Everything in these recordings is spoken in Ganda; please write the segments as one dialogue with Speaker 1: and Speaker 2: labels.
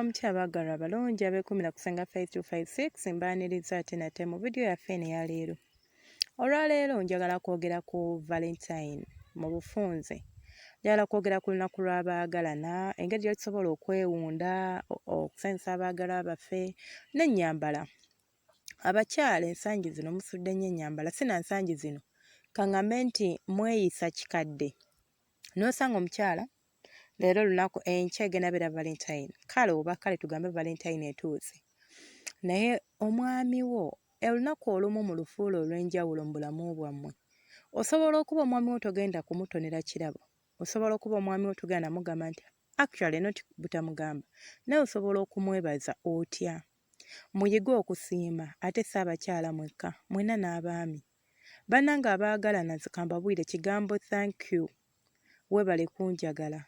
Speaker 1: mutya abaagala abalungi abeekumira ku sengafaith2565 mbaaniriza ate nate mu vidiyo yaffe eno eya leero. Olwaleero njagala kwogera ku Valentine mu bufunze. Njagala kwogera ku lunaku lw'abaagalana, engeri gye tusobola okwewunda, okusanyusa abaagalwa baffe n'ennyambala. Abakyala ensangi zino musudde nnyo ennyambala, sina nsangi zino kaŋŋambe nti mweyisa kikadde. N'osanga omukyala leero lunaku enkya egenda beera Valentine. Kale tugambe Valentine etuuse. Naye omwami wo olunaku olumu mu lufuulo olw'enjawulo mu bulamu bwammwe. Osobola okuba omwami wo togenda kumutonera kirabo. Osobola okuba omwami wo togenda mugamba nti actually not butamugamba. Naye osobola okumwebaza otya. Muyige okusiima ate si abakyala mwekka, mwenna n'abaami. Bannange abaagalana kambabuulire kigambo thank you. Weebale kunjagala.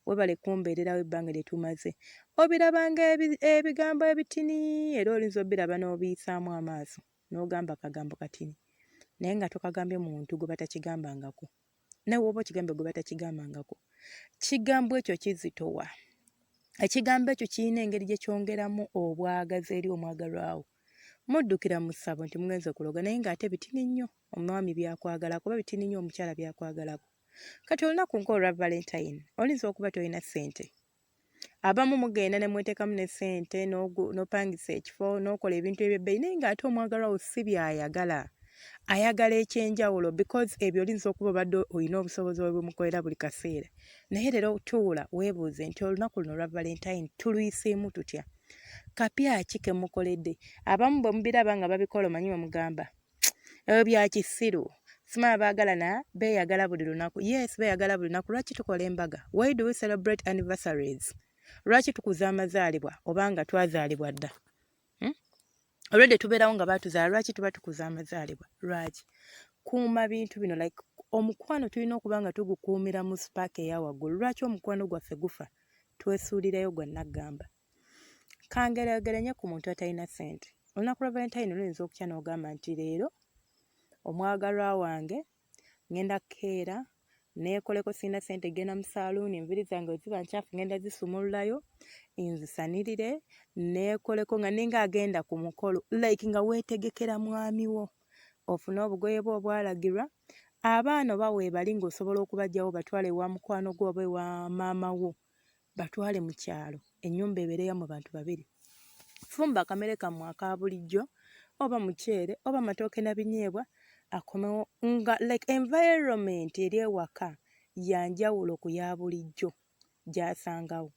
Speaker 1: Weebale kumbeererawo ebbanga lye tumaze. Obirabanga ebigambo ebitini era olinza obiraba n'obiyisaamu amaaso n'ogamba akagambo katini. Naye nga tokagambye muntu gwe batakigambangako. Nawe oba okigambye gwe batakigambangako. Kigambo ekyo kizitowa. Ekigambo ekyo kirina engeri gye kyongeramu obwagazi eri omwagalwawo. Muddukira mu ssabo nti mugenze kuloga naye ng'ate bitini nnyo omwami byakwagalako oba bitini nnyo omukyala byakwagalako. Kati olunaku ng'olwa Valentine olinza okuba tolina ssente. Abamu mugenda ne mweteekamu ne ssente n'opangisa ekifo n'okola ebintu eby'ebbeeyi naye ng'ate omwagalwawo si by'ayagala. Ayagala ekyenjawulo because ebyo olinza okuba obadde olina obusobozi obumukolera buli kaseera. Naye leero tuula weebuuze nti olunaku luno olwa Valentine tuluyisiemu tutya? Kapya ki ke mukoledde? Abamu bwe mubiraba nga babikola omanyi bwe mugamba. Ebyo bya kisiru. Sima abaagalana beeyagala buli lunaku. Yes, beeyagala buli lunaku. Lwaki tukola embaga? Why do we celebrate anniversaries? Lwaki tukuza amazaalibwa obanga twazaalibwa dda? Olwedde tubeerawo nga baatuzaala lwaki tuba tukuza amazaalibwa? Lwaki? Kuuma bintu bino like omukwano tulina okuba nga tugukuumira mu sipaaka eya waggulu. Lwaki omukwano gwaffe gufa? Twesuulirayo gwa naggamba. Kangeregere ku muntu atalina ssente. Olunaku lwa Valentine luyinza okukya n'ogamba nti leero omwagalwa wange ngenda kukeera neekoleko sirina ssente genda mu saaluuni enviiri zange ziba ncaafu ngenda zisumululayo nzisanirire neekoleko nga ninga agenda ku mukolo like nga weetegekera mwami wo ofune obugoye bwo obwalagirwa abaana oba weebali ng'osobola okubajjawo batwale wa mukwano gwo oba wa maama wo batwale mu kyalo ennyumba ebeereyo mu bantu babiri. Fumba akamere kammwe aka bulijjo oba muceere oba matooke na binyeebwa akomewo nga like environment eri ewaka yanjawulo ku ya bulijjo gy'asangawo.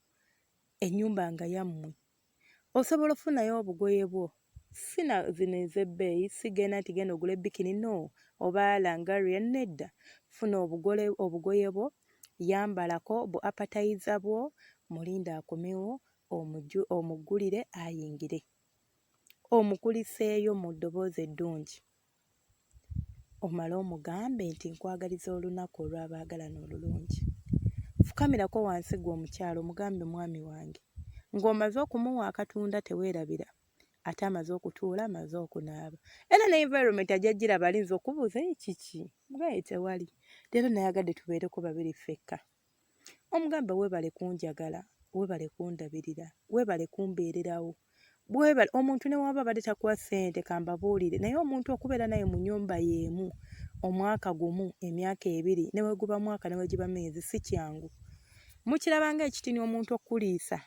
Speaker 1: Ennyumba nga yammwe. Osobola ofunayo obugoye bwo. Sina zino ez'ebbeeyi sigenda nti genda ogula bikini no oba langaria nedda. Funa obugoye bwo yambalako bu appetizer bwo mulinde akomewo omugulire ayingire. Omukuliseeyo mu ddoboozi eddungi. Omala omugambe nti nkwagaliza olunaku olw'abaagalana olulungi. Fukamirako wansi gwe omukyalo omugambe mwami wange. Ng'omaze okumuwa akatunda teweerabira. Ate amaze okutuula amaze okunaaba. Era ne environment ajja giraba alinza okubuuza kiki? Mugaye tewali. Leero nayagadde tubeereko babiri ffekka. Omugambe weebale kunjagala, weebale kundabirira, weebale kumbeererawo. Bwebale omuntu ne waba badde takuwa ssente kambabuulire naye omuntu okubeera naye mu nnyumba y'emu omwaka gumu emyaka ebiri ne weguba mwaka ne wegiba myezi si kyangu. Mukirabanga ekitini omuntu okuliisa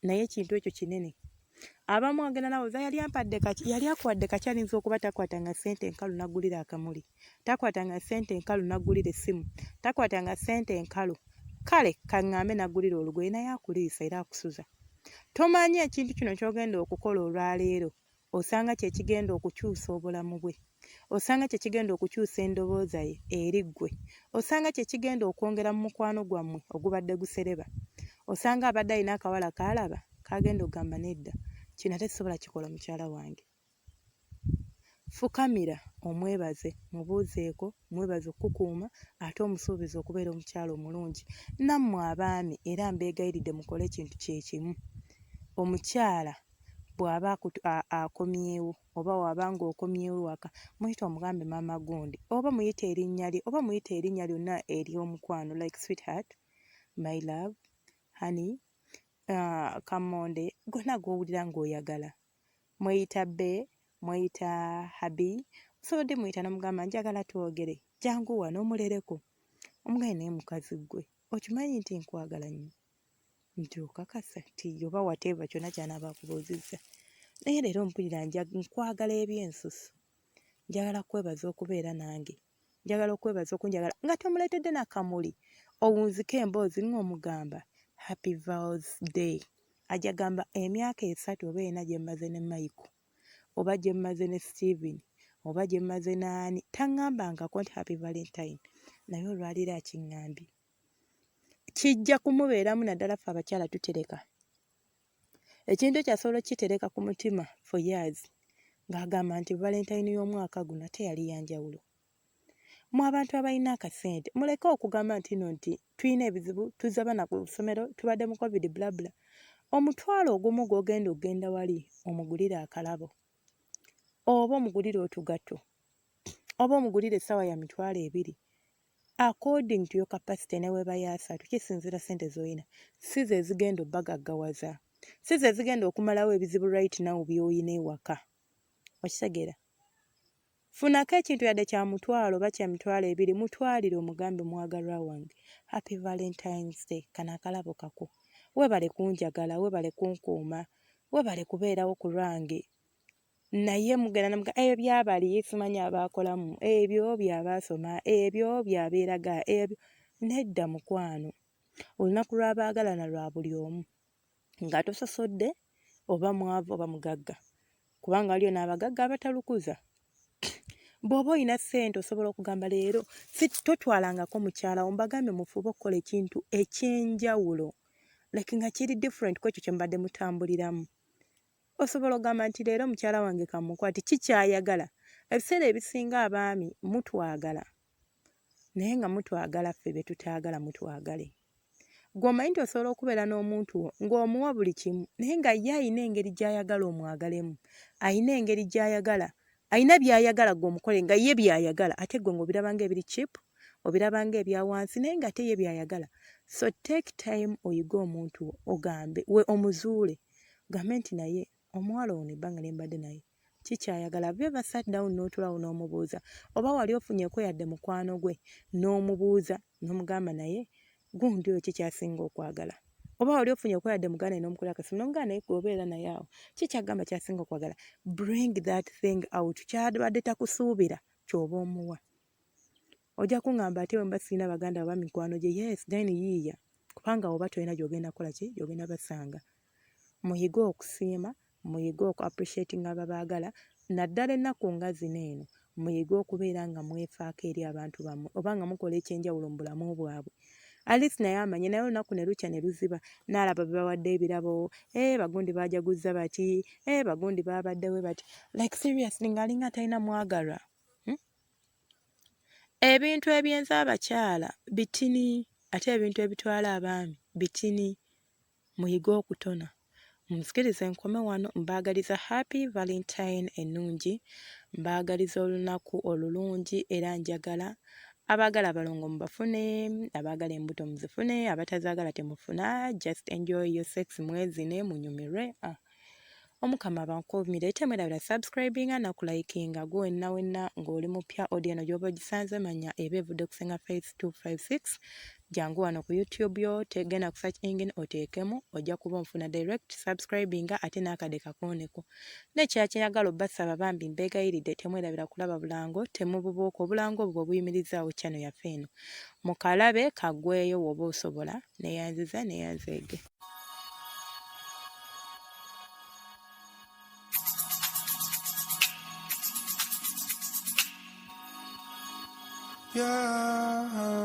Speaker 1: naye ekintu ekyo kinene. Abamu agenda nawoza yali akuwadde kaki alinza okuba takwatanga ssente enkalu naggulira akamuli. Takwatanga ssente enkalu naggulira essimu. Takwatanga ssente enkalu. Kale kaŋŋambe naggulira olugoye naye akuliisa era akusuza. Tomanyi ekintu kino ky'ogenda okukola olwaleero osanga kye kigenda okukyusa obulamu bwe. Osanga kye kigenda okukyusa endowooza ye eri ggwe. Osanga kye kigenda okwongera mu mukwano gwammwe ogubadde gusereba. Osanga abadde alina akawala kaalaba kagenda okugamba nedda. Kino ate sisobola kikola mukyala wange. Fukamira omwebaze mubuuzeeko mwebaze okukuuma ate omusuubiza okubeera omukyala omulungi. Nammwe abaami era mbeegayiridde mukole ekintu kye kimu. Omukyala bw'aba akomyewo oba waba ng'okomyewo waka muyite omugambe maama gundi oba muyite erinnya lye oba muyite erinnya lyonna ery'omukwano like sweetheart, my love, honey, kamonde gonna gowulira ng'oyagala. Mweyita bbe, mweyita habi, osobodde mweyita n'omugamba njagala twogere, jangu wano omulereko. Omugane naye mukazi gwe, okimanyi nti nkwagala nnyo. Nti okakasa ti oba whatever kyonna ky'anaaba akubuuzizza. Naye leero mpulira nkwagala ebyensusu. Njagala kwebaza okubeera nange. Njagala okwebaza okunjagala nga tomuleetedde n'akamuli. Owunzike emboozi ng'omugamba happy vows day. Ajja gamba emyaka 3 oba 4 gye mmaze ne Michael, oba gye mmaze ne Steven, oba gye mmaze n'ani. Taŋŋambangako nti happy Valentine. Naye olwaliro akiŋŋambye. Kijja kumubeeramu naddala ffe abakyala tutereka. Ekintu kyasobola okukitereka ku mutima for years ng'agamba nti Valentine y'omwaka guno teyali yanjawulo. Mu abantu abalina akasente muleke okugamba nti tulina ebizibu, tuzza baana ku ssomero, tubadde mu covid blabla. Omutwalo ogumu gw'ogenda wali omugulire akalabo, oba omugulire otugatto, oba omugulire essaawa ya mitwalo 2 according to your capacity ne weeba yasatu, kisinzira ssente z'olina. Si ze zigenda obbagaggawaza, si ze zigenda okumalawo ebizibu right now by'olina ewaka. Okitegeera? Funako ekintu yadde kya mutwalo oba kya mitwalo 2, mutwalire omugambe mwagalwa wange happy Valentine's Day, kano akalabo kako. Weebale kunjagala, weebale kunkuuma, weebale kubeerawo ku lwange. Naye mugenda namugamba ebyo byabali simanyi abaakolamu, ebyo byabaasoma, ebyo byabeeraga, ebyo. Nedda mukwano. Olunaku lw'abaagalana lwa buli omu. Nga tososodde oba mwavu oba mugagga. Kubanga waliyo n'abagagga abatalukuza. Bw'oba olina ssente osobola okugamba leero totwalangako mukyala wo, mbagambe mufube okukola ekintu eky'enjawulo. Like nga kiri different ku ekyo kye mbadde mutambuliramu. Osobola okugamba nti leero mukyala wange kamukwati kikyayagala. Ebiseera ebisinga abaami mutwagala. Naye nga mutwagala ffe be tutaagala mutwagale. Gw'omanyi nti osobola okubeera n'omuntu ng'omuwa buli kimu naye nga ye ayina engeri gy'ayagala omwagalemu. Ayina engeri gy'ayagala. Ayina by'ayagala gw'omukole nga ye by'ayagala. Ate gwe ng'obirabanga ebiri cheap, obirabanga ebya wansi naye nga ate ye by'ayagala. So take time oyige omuntu ogambe, we omuzuule. Gambe nti naye omuwala ono ebbanga lye mbadde naye kikyayagala. Have you ever sat down n'otulawo n'omubuuza? Oba wali ofunyeeko yadde mukwano gwe n'omubuuza n'omugamba naye gundi oyo kikyasinga okwagala? Oba wali ofunyeeko yadde muganda n'omukola akasimu n'omuganda naye gweobeera naye awo kikyagamba kyasinga okwagala? Bring that thing out. Kyabadde takusuubira ky'oba omuwa. Ojja kuŋŋamba ate bwe mba sirina baganda oba mikwano gye, yes then yiiya. Kubanga oba tolina gy'ogenda kukola ki, gy'ogenda basanga. Muyige okusiima, muyige oku-appreciatinga ababaagala, naddala ennaku nga zino eno, muyige okubeera nga mwefaako eri abantu bammwe, oba nga mukola ekyenjawulo mu bulamu bwabwe. Alice naye amanye naye olunaku ne lukya ne luziba, n'alaba be bawadde ebirabo, bagundi baajaguzza bati, bagundi baabadde we bati. Like seriously ng'alinga talina mwagalwa. Ebintu ebyenza abakyala bitini, ate ebintu ebitwala abaami bitini. Muyige okutona. Munsikirize nkome wano, mbaagaliza happy Valentine ennungi, mbaagaliza olunaku olulungi era njagala abaagala abalongo mubafune, abaagala embuto muzifune, abatazaagala temufuna. Just enjoy your sex, mwezine munyumirwe. Omukama abankuumire, temwerabira subscribinga na kulayikinga gwe wenna ng'oli mupya audio eno gy'oba ogisanze manya eba evudde ku sengafaith2565. Jangu wano ku YouTube yo tegenda ku search engine oteekemu ojja kuba onfuna direct subscribinga ate n'akade kakooneko. Nekya kyeyagala obbasaba bambi mbeegayiridde temwerabira kulaba bulango temububuuka obulango obwo buyimirizaawo channel yaffe eno. Mukalabe kaggweyo w'oba osobola neeyanziza neeyanzeege. Yeah.